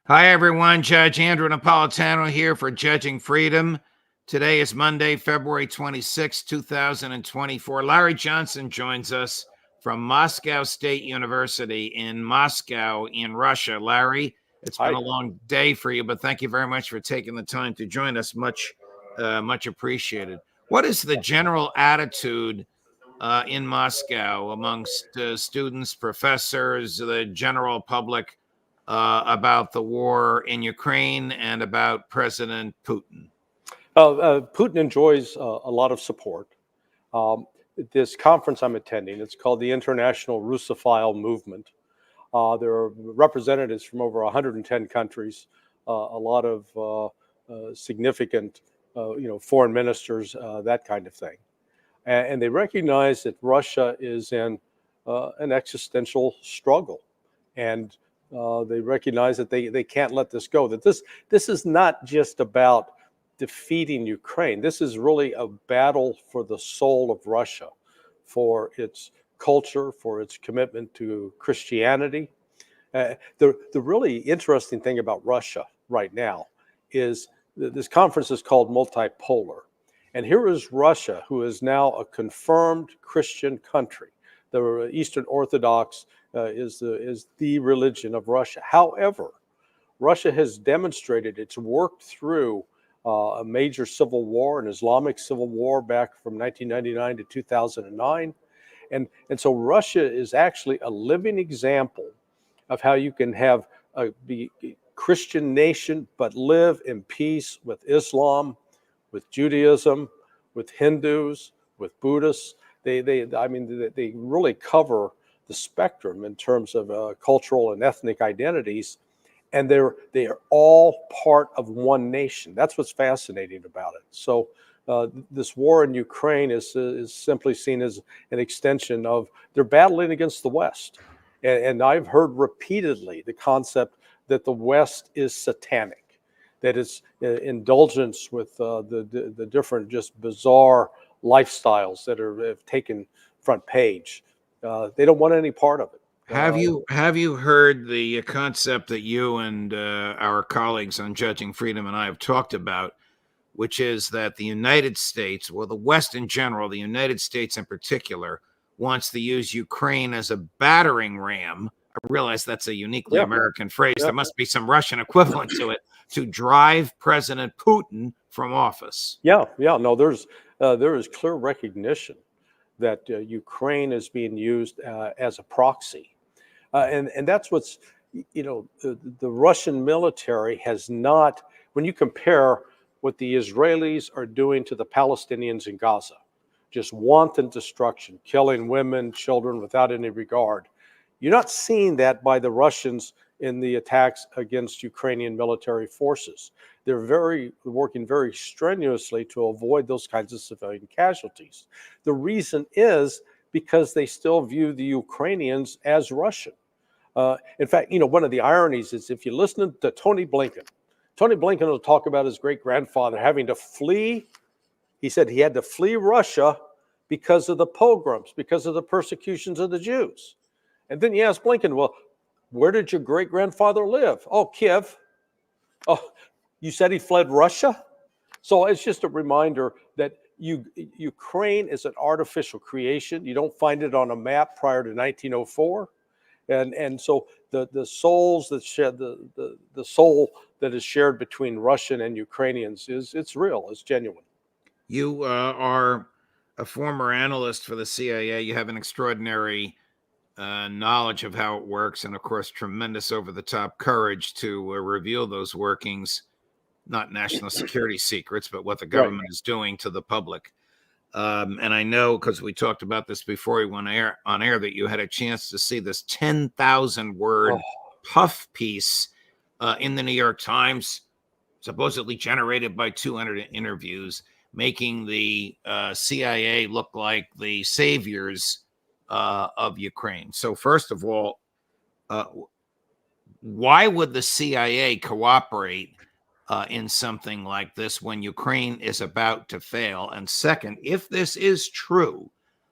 Hi, everyone. Judge Andrew Napolitano here for Judging Freedom. Today is Monday, February 26, 2024. Larry Johnson joins us from Moscow State University in Moscow in Russia. Larry, it's been a long day for you, but thank you very much for taking the time to join us. Much appreciated. What is the general attitude in Moscow amongst students, professors, the general public about the war in Ukraine and about President Putin? Putin enjoys a lot of support. This conference I'm attending, it's called the International Russophile Movement. There are representatives from over 110 countries, a lot of significant, foreign ministers, that kind of thing. And they recognize that Russia is in an existential struggle. And they recognize that they can't let this go, that this is not just about defeating Ukraine. This is really a battle for the soul of Russia, for its culture, for its commitment to Christianity. The really interesting thing about Russia right now is this conference is called multipolar. And here is Russia, who is now a confirmed Christian country. The Eastern Orthodox is the religion of Russia. However, Russia has demonstrated it's worked through a major civil war, an Islamic civil war back from 1999 to 2009. And so Russia is actually a living example of how you can have be a Christian nation, but live in peace with Islam, with Judaism, with Hindus, with Buddhists. They really cover the spectrum in terms of cultural and ethnic identities, and they are all part of one nation. That's what's fascinating about it. So this war in Ukraine is simply seen as an extension of they're battling against the West, and I've heard repeatedly the concept that the West is satanic, that it's indulgence with the different just bizarre lifestyles that have taken front page. They don't want any part of it. Have you heard the concept that you and our colleagues on Judging Freedom and I have talked about, which is that the United States, well, the West in general, the United States in particular, wants to use Ukraine as a battering ram. I realize that's a uniquely American phrase. There must be some Russian equivalent to it, to drive President Putin from office. No, there is clear recognition that Ukraine is being used as a proxy. And that's what's, the Russian military has not, when you compare what the Israelis are doing to the Palestinians in Gaza, just wanton destruction, killing women, children without any regard. You're not seeing that by the Russians in the attacks against Ukrainian military forces. They're working very strenuously to avoid those kinds of civilian casualties. The reason is because they still view the Ukrainians as Russian. In fact, one of the ironies is if you listen to Tony Blinken will talk about his great-grandfather having to flee. He said he had to flee Russia because of the pogroms, because of the persecutions of the Jews. And then you ask Blinken, well, where did your great-grandfather live? Oh, Kiev. Oh, you said he fled Russia? So it's just a reminder that Ukraine is an artificial creation. You don't find it on a map prior to 1904. And so the souls that shed the soul that is shared between Russian and Ukrainians it's real, it's genuine. You are a former analyst for the CIA. You have an extraordinary knowledge of how it works, and of course, tremendous over-the-top courage to reveal those workings, not national security secrets, but what the government is doing to the public. And I know, because we talked about this before we went on air, that you had a chance to see this 10,000-word puff piece in the New York Times, supposedly generated by 200 interviews, making the CIA look like the saviors of Ukraine. So first of all, why would the CIA cooperate in something like this when Ukraine is about to fail? And second, if this is true,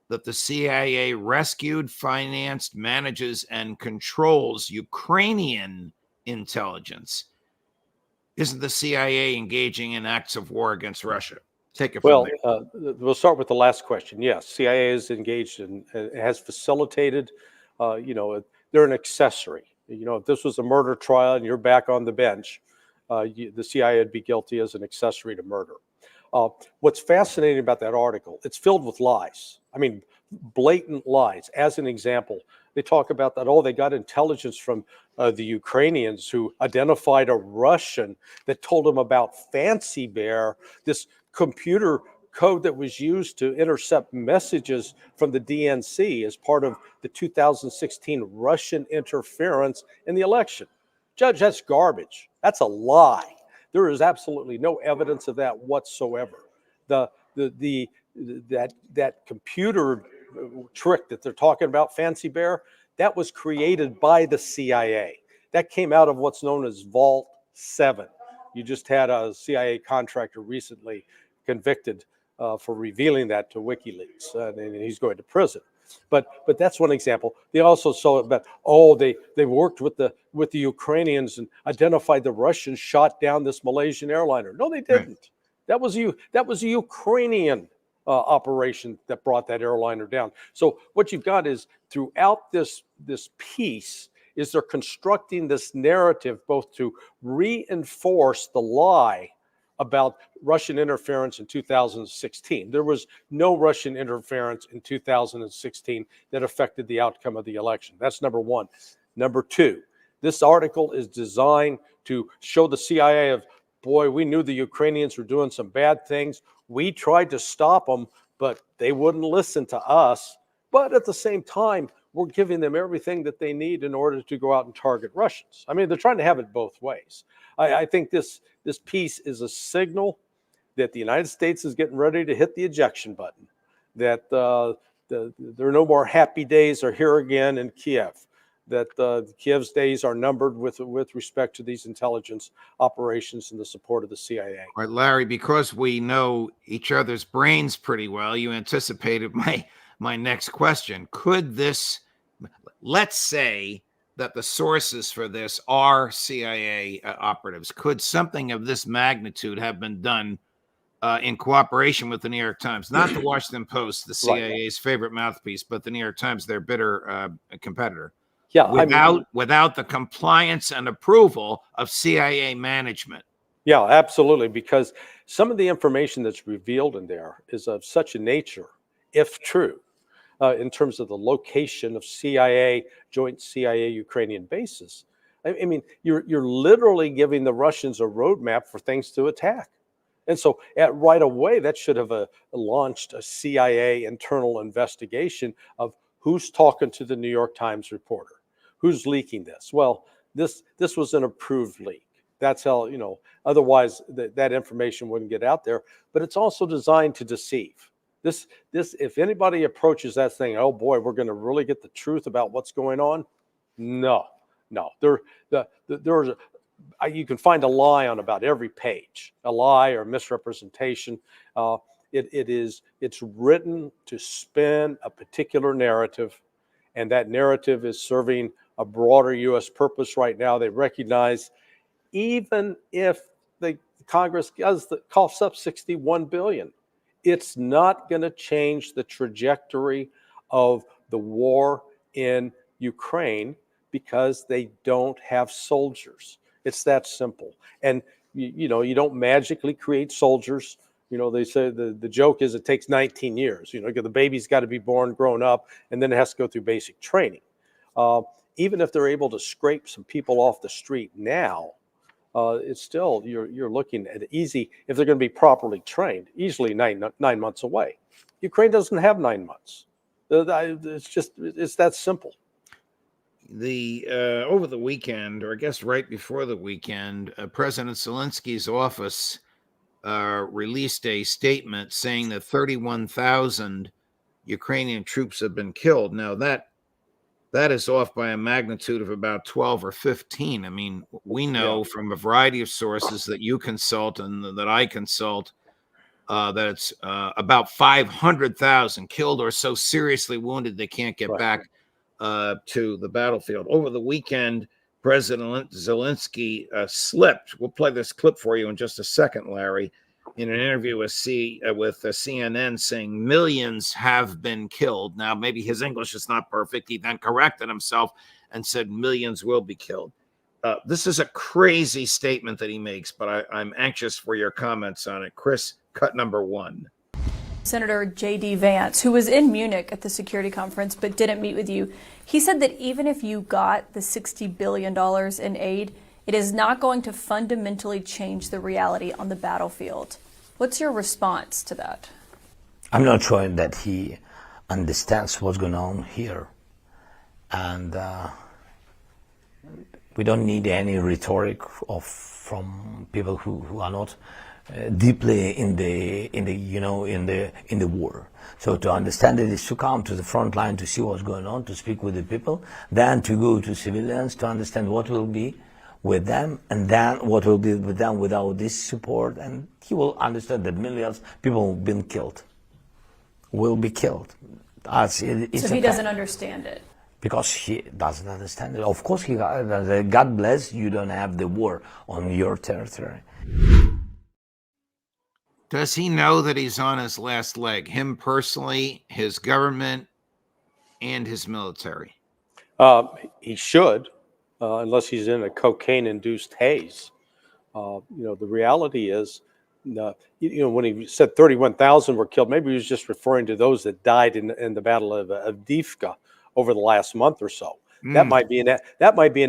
that the CIA rescued, financed, manages, and controls Ukrainian intelligence, isn't the CIA engaging in acts of war against Russia? Take it from Well, there. we'll start with the last question. Yes, CIA is engaged and has facilitated. They're an accessory. If this was a murder trial and you're back on the bench, the CIA would be guilty as an accessory to murder. What's fascinating about that article, it's filled with lies. I mean, blatant lies. As an example, they talk about that, they got intelligence from the Ukrainians who identified a Russian that told them about Fancy Bear, this computer code that was used to intercept messages from the DNC as part of the 2016 Russian interference in the election. Judge, that's garbage. That's a lie. There is absolutely no evidence of that whatsoever. That computer trick that they're talking about, Fancy Bear, that was created by the CIA. That came out of what's known as Vault 7. You just had a CIA contractor recently convicted for revealing that to WikiLeaks, and he's going to prison. But that's one example. They also saw about they worked with the Ukrainians and identified the Russians shot down this Malaysian airliner. No, they didn't. Right. That was a Ukrainian operation that brought that airliner down. So what you've got is throughout this piece is they're constructing this narrative both to reinforce the lie about Russian interference in 2016. There was no Russian interference in 2016 that affected the outcome of the election. That's number one. Number two, this article is designed to show the CIA of, boy, we knew the Ukrainians were doing some bad things. We tried to stop them, but they wouldn't listen to us. But at the same time, we're giving them everything that they need in order to go out and target Russians. I mean, they're trying to have it both ways. I think this piece is a signal that the United States is getting ready to hit the ejection button, that there are no more happy days are here again in Kiev, that Kiev's days are numbered with respect to these intelligence operations and the support of the CIA. All right, Larry, because we know each other's brains pretty well, you anticipated my next question. Could this, let's say that the sources for this are CIA operatives, could something of this magnitude have been done in cooperation with the New York Times? Not the Washington Post, the CIA's favorite mouthpiece, but the New York Times, their bitter competitor. Yeah, without the compliance and approval of CIA management. Yeah, absolutely, because some of the information that's revealed in there is of such a nature, if true, in terms of the location of joint CIA-Ukrainian bases. I mean, you're literally giving the Russians a roadmap for things to attack. And so right away, that should have launched a CIA internal investigation of who's talking to the New York Times reporter, who's leaking this. Well, this was an approved leak. That's how, otherwise that information wouldn't get out there. But it's also designed to deceive. This, if anybody approaches that thing, oh boy, we're going to really get the truth about what's going on. No. You can find a lie on about every page, a lie or misrepresentation. It's written to spin a particular narrative, and that narrative is serving a broader U.S. purpose right now. They recognize even if the Congress coughs up $61 billion, it's not going to change the trajectory of the war in Ukraine because they don't have soldiers. It's that simple. And you don't magically create soldiers. They say the joke is it takes 19 years. The baby's got to be born, grown up, and then it has to go through basic training. Even if they're able to scrape some people off the street now, it's still you're looking at easy, if they're going to be properly trained, easily 9 months away. Ukraine doesn't have 9 months. It's that simple. Over the weekend, or I guess right before the weekend, President Zelensky's office released a statement saying that 31,000 Ukrainian troops have been killed. Now that is off by a magnitude of about 12 or 15. I mean, we know from a variety of sources that you consult and that I consult that it's about 500,000 killed or so seriously wounded they can't get back to the battlefield. Over the weekend, President Zelensky slipped. We'll play this clip for you in just a second, Larry, in an interview with CNN, saying millions have been killed. Now, maybe his English is not perfect. He then corrected himself and said millions will be killed. This is a crazy statement that he makes, but I'm anxious for your comments on it. Chris, cut number one. Senator JD Vance, who was in Munich at the security conference but didn't meet with you, he said that even if you got the $60 billion in aid, it is not going to fundamentally change the reality on the battlefield. What's your response to that? I'm not sure that he understands what's going on here. And we don't need any rhetoric from people who are not deeply in the war. So to understand it is to come to the front line to see what's going on, to speak with the people, then to go to civilians to understand what will be with them, and then what will be with them without this support, and he will understand that millions of people will be killed. So he doesn't understand it. Because he doesn't understand it. Of course, God bless, you don't have the war on your territory. Does he know that he's on his last leg? Him personally, his government, and his military? He should, unless he's in a cocaine-induced haze. The reality is, when he said 31,000 were killed, maybe he was just referring to those that died in the Battle of Avdiivka over the last month or so. That might be an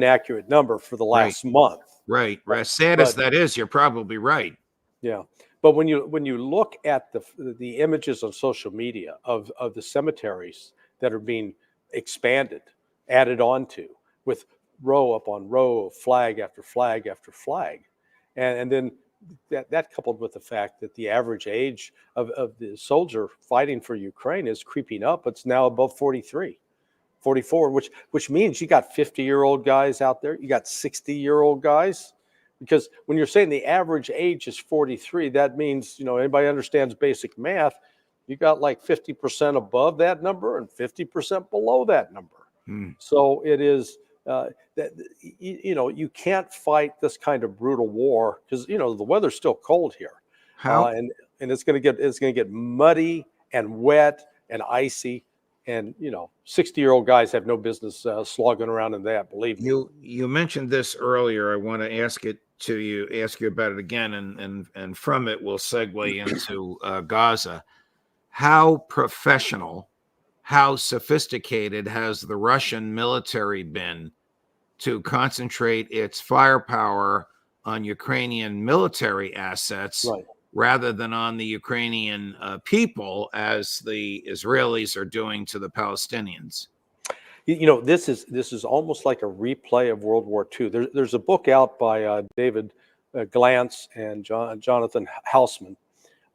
accurate number for the last month. Right. As sad as that is, you're probably right. Yeah. But when you look at the images on social media of the cemeteries that are being expanded, added onto, with row upon row of flag after flag after flag, and then that coupled with the fact that the average age of the soldier fighting for Ukraine is creeping up. It's now above 43, 44, which means you got 50-year-old guys out there, you got 60-year-old guys. Because when you're saying the average age is 43, that means, anybody understands basic math, you got like 50% above that number and 50% below that number. So it is that you can't fight this kind of brutal war because the weather's still cold here. How? And it's going to get muddy and wet and icy. And 60-year-old guys have no business slogging around in that. Believe me. You mentioned this earlier. I want to ask you about it again, and from it we'll segue into Gaza. How professional, how sophisticated has the Russian military been to concentrate its firepower on Ukrainian military assets? Right. Rather than on the Ukrainian people, as the Israelis are doing to the Palestinians? This is almost like a replay of World War II. There's a book out by David Glantz and Jonathan Hausman.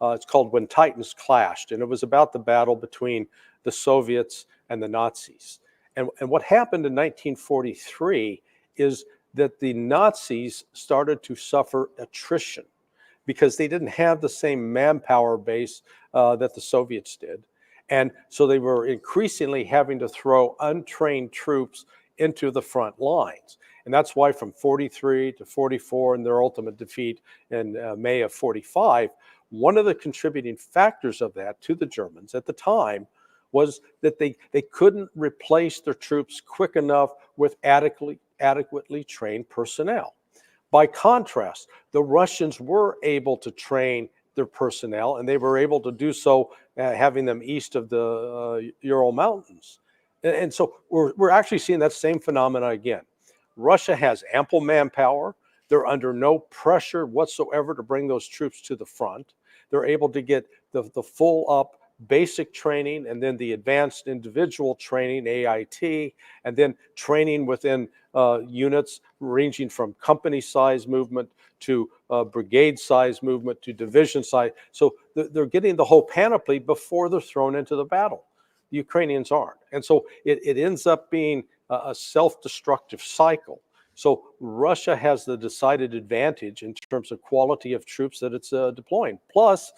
It's called When Titans Clashed, and it was about the battle between the Soviets and the Nazis. And what happened in 1943 is that the Nazis started to suffer attrition, because they didn't have the same manpower base that the Soviets did. And so they were increasingly having to throw untrained troops into the front lines. And that's why from 43 to 44 and their ultimate defeat in May of 45, one of the contributing factors of that to the Germans at the time was that they couldn't replace their troops quick enough with adequately trained personnel. By contrast, the Russians were able to train their personnel, and they were able to do so having them east of the Ural Mountains. And so we're actually seeing that same phenomena again. Russia has ample manpower. They're under no pressure whatsoever to bring those troops to the front. They're able to get the full up basic training, and then the advanced individual training, AIT, and then training within units ranging from company size movement to brigade size movement to division size. So they're getting the whole panoply before they're thrown into the battle. The Ukrainians aren't. And so it ends up being a self-destructive cycle. So Russia has the decided advantage in terms of quality of troops that it's deploying. Plus,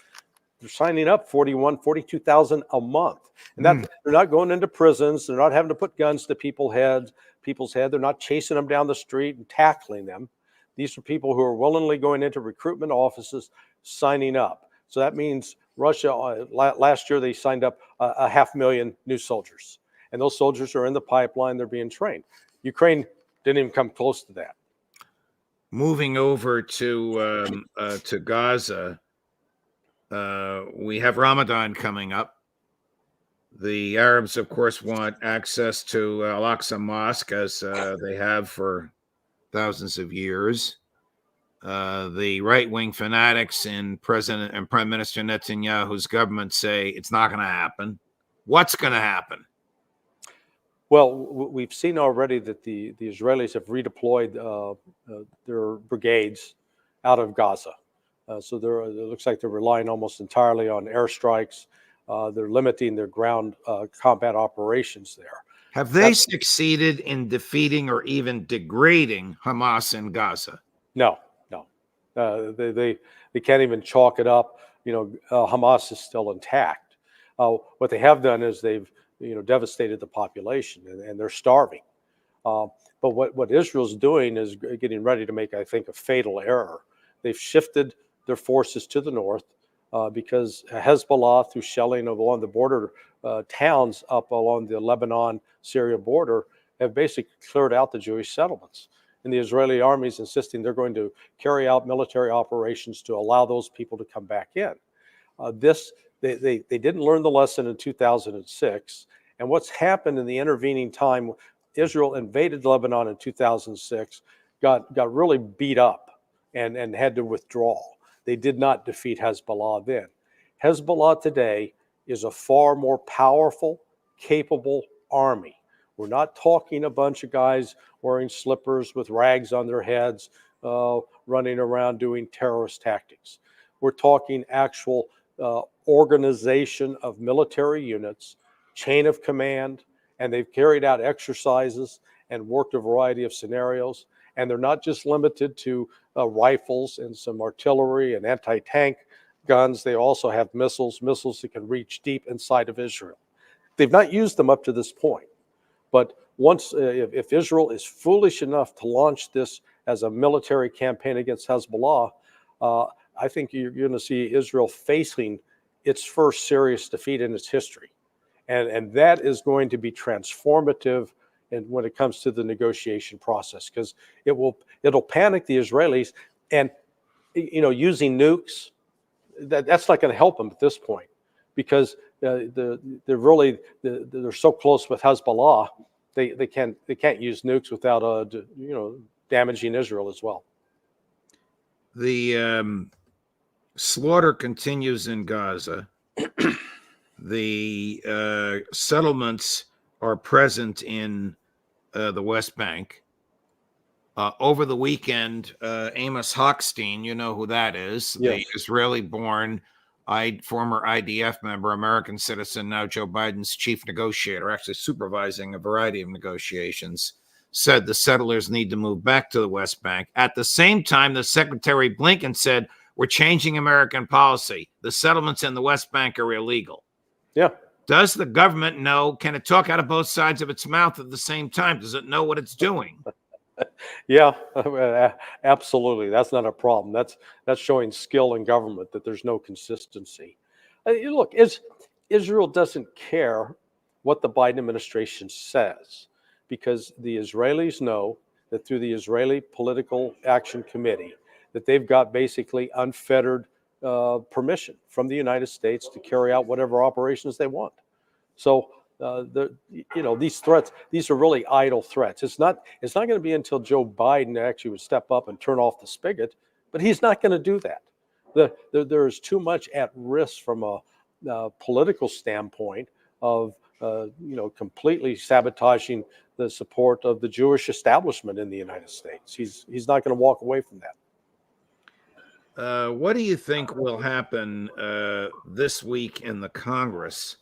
they're signing up 42,000 a month. And that they're not going into prisons. They're not having to put guns to people's heads. people's head. They're not chasing them down the street and tackling them. These are people who are willingly going into recruitment offices, signing up. So that means Russia, last year they signed up 500,000 new soldiers. And those soldiers are in the pipeline. They're being trained. Ukraine didn't even come close to that. Moving over to Gaza, we have Ramadan coming up. The Arabs, of course, want access to Al-Aqsa Mosque, as they have for thousands of years. The right-wing fanatics in President and Prime Minister Netanyahu's government say it's not going to happen. What's going to happen? Well, we've seen already that the Israelis have redeployed their brigades out of Gaza. So it looks like they're relying almost entirely on airstrikes. They're limiting their ground combat operations there. Have they succeeded in defeating or even degrading Hamas in Gaza? No. They can't even chalk it up. Hamas is still intact. What they have done is they've devastated the population, and they're starving. But what Israel's doing is getting ready to make, I think, a fatal error. They've shifted their forces to the north because Hezbollah, through shelling of along the border towns up along the Lebanon-Syria border, have basically cleared out the Jewish settlements. And the Israeli army is insisting they're going to carry out military operations to allow those people to come back in. They didn't learn the lesson in 2006. And what's happened in the intervening time, Israel invaded Lebanon in 2006, got really beat up and had to withdraw. They did not defeat Hezbollah then. Hezbollah today is a far more powerful, capable army. We're not talking a bunch of guys wearing slippers with rags on their heads, running around doing terrorist tactics. We're talking actual organization of military units, chain of command, and they've carried out exercises and worked a variety of scenarios. And they're not just limited to rifles and some artillery and anti-tank guns. They also have missiles that can reach deep inside of Israel. They've not used them up to this point. But once, if Israel is foolish enough to launch this as a military campaign against Hezbollah, I think you're going to see Israel facing its first serious defeat in its history. And that is going to be transformative when it comes to the negotiation process, because it'll panic the Israelis, and using nukes, that's not going to help them at this point, because they're so close with Hezbollah, they can't use nukes without damaging Israel as well. The slaughter continues in Gaza. The settlements are present in the West Bank. Over the weekend, Amos Hochstein, you know who that is, yes. The Israeli-born former IDF member, American citizen, now Joe Biden's chief negotiator, actually supervising a variety of negotiations, said the settlers need to move back to the West Bank. At the same time, the Secretary Blinken said, we're changing American policy. The settlements in the West Bank are illegal. Yeah. Does the government know? Can it talk out of both sides of its mouth at the same time? Does it know what it's doing? Yeah, absolutely. That's not a problem. That's showing skill in government, that there's no consistency. Look, Israel doesn't care what the Biden administration says, because the Israelis know that through the Israeli Political Action Committee, that they've got basically unfettered permission from the United States to carry out whatever operations they want. So these threats, these are really idle threats. It's not going to be until Joe Biden actually would step up and turn off the spigot, but he's not going to do that. There is too much at risk from a political standpoint of completely sabotaging the support of the Jewish establishment in the United States. He's not going to walk away from that. What do you think will happen this week in the Congress,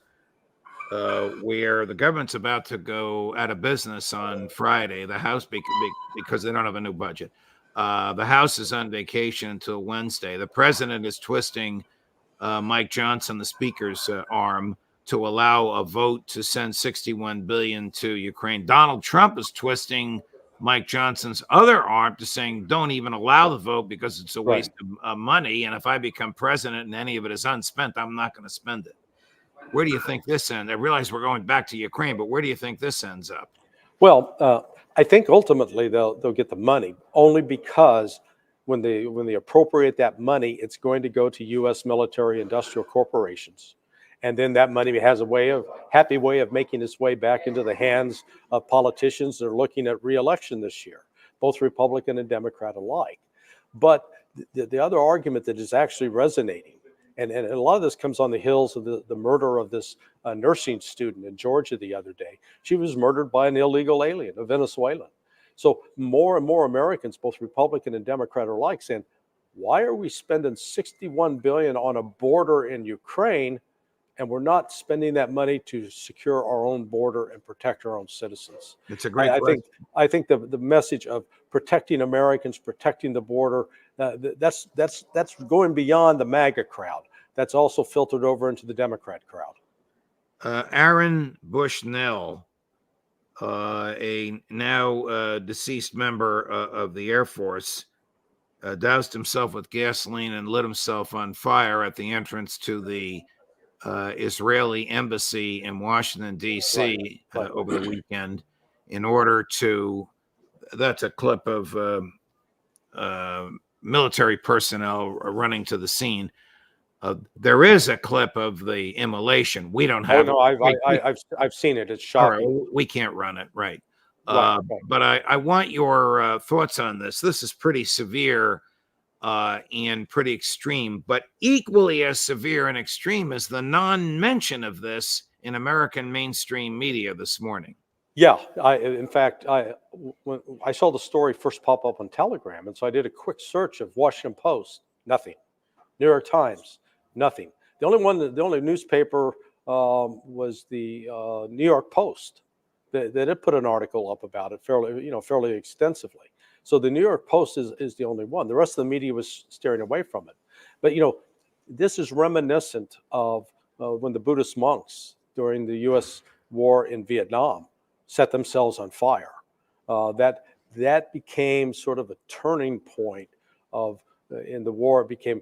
where the government's about to go out of business on Friday? The House, because they don't have a new budget. The House is on vacation until Wednesday. The president is twisting Mike Johnson, the speaker's arm, to allow a vote to send 61 billion to Ukraine. Donald Trump is twisting Mike Johnson's other arm to saying, don't even allow the vote because it's a waste of money. And if I become president and any of it is unspent, I'm not going to spend it. Where do you think this ends? I realize we're going back to Ukraine, but where do you think this ends up? Well, I think ultimately they'll get the money only because when they appropriate that money, it's going to go to U.S. military industrial corporations. And then that money has a happy way of making its way back into the hands of politicians that are looking at re-election this year, both Republican and Democrat alike. But the other argument that is actually resonating, and a lot of this comes on the heels of the murder of this nursing student in Georgia the other day. She was murdered by an illegal alien, a Venezuelan. So more and more Americans, both Republican and Democrat alike, saying, why are we spending $61 billion on a border in Ukraine, and we're not spending that money to secure our own border and protect our own citizens? It's a great question. I think the message of protecting Americans, protecting the border, that's going beyond the MAGA crowd. That's also filtered over into the Democrat crowd. Aaron Bushnell, a now deceased member of the Air Force, doused himself with gasoline and lit himself on fire at the entrance to the Israeli embassy in Washington, D.C. Over the weekend in order to, that's a clip of military personnel running to the scene. There is a clip of the immolation. We don't have. Oh, no, I've seen it. It's shocking. Right, we can't run it, right? But I want your thoughts on this. This is pretty severe and pretty extreme, but equally as severe and extreme is the non-mention of this in American mainstream media this morning. Yeah, in fact, when I saw the story first pop up on Telegram, and so I did a quick search of Washington Post, nothing. New York Times, nothing. The only newspaper was the New York Post that had put an article up about it fairly extensively. So the New York Post is the only one. The rest of the media was steering away from it. But this is reminiscent of when the Buddhist monks during the U.S. war in Vietnam set themselves on fire. That became sort of a turning point in the war. It became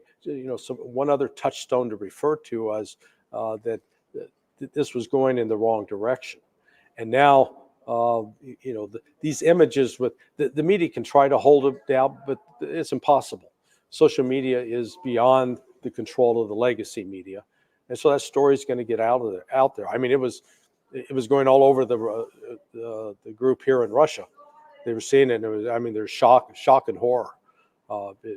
one other touchstone to refer to as that this was going in the wrong direction. And now these images with the media can try to hold it down, but it's impossible. Social media is beyond the control of the legacy media, and so that story is going to get out there. I mean, it was going all over the group here in Russia. They were seeing it, and there's shock and horror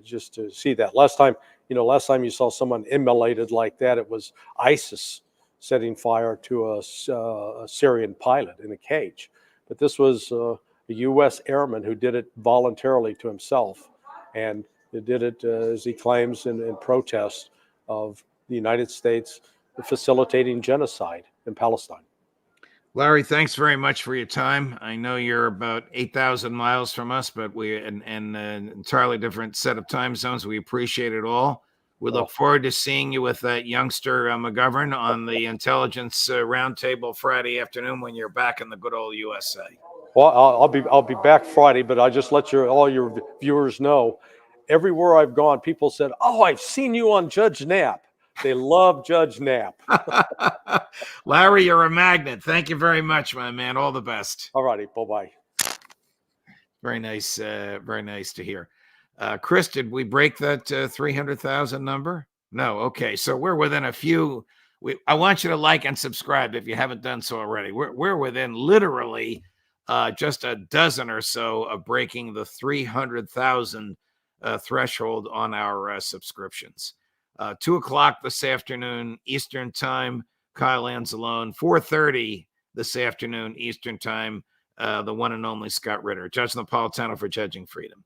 just to see that. Last time you saw someone immolated like that, it was ISIS setting fire to a Syrian pilot in a cage. But this was a U.S. airman who did it voluntarily to himself, and he did it, as he claims, in protest of the United States facilitating genocide in Palestine. Larry, thanks very much for your time. I know you're about 8,000 miles from us, but we're in an entirely different set of time zones. We appreciate it all. We look forward to seeing you with that youngster McGovern on the Intelligence Roundtable Friday afternoon when you're back in the good old USA. Well, I'll be back Friday, but I just let all your viewers know. Everywhere I've gone, people said, "Oh, I've seen you on Judge Knapp." They love Judge Knapp. Larry, you're a magnet. Thank you very much, my man. All the best. All righty. Bye-bye. Very nice. Very nice to hear. Chris, did we break that 300,000 number? No. Okay. So we're within a few. I want you to like and subscribe if you haven't done so already. We're within literally just a dozen or so of breaking the 300,000 threshold on our subscriptions. 2:00 this afternoon Eastern Time. Kyle Anzalone. 4:30 this afternoon Eastern Time. The one and only Scott Ritter, Judge Napolitano for Judging Freedom.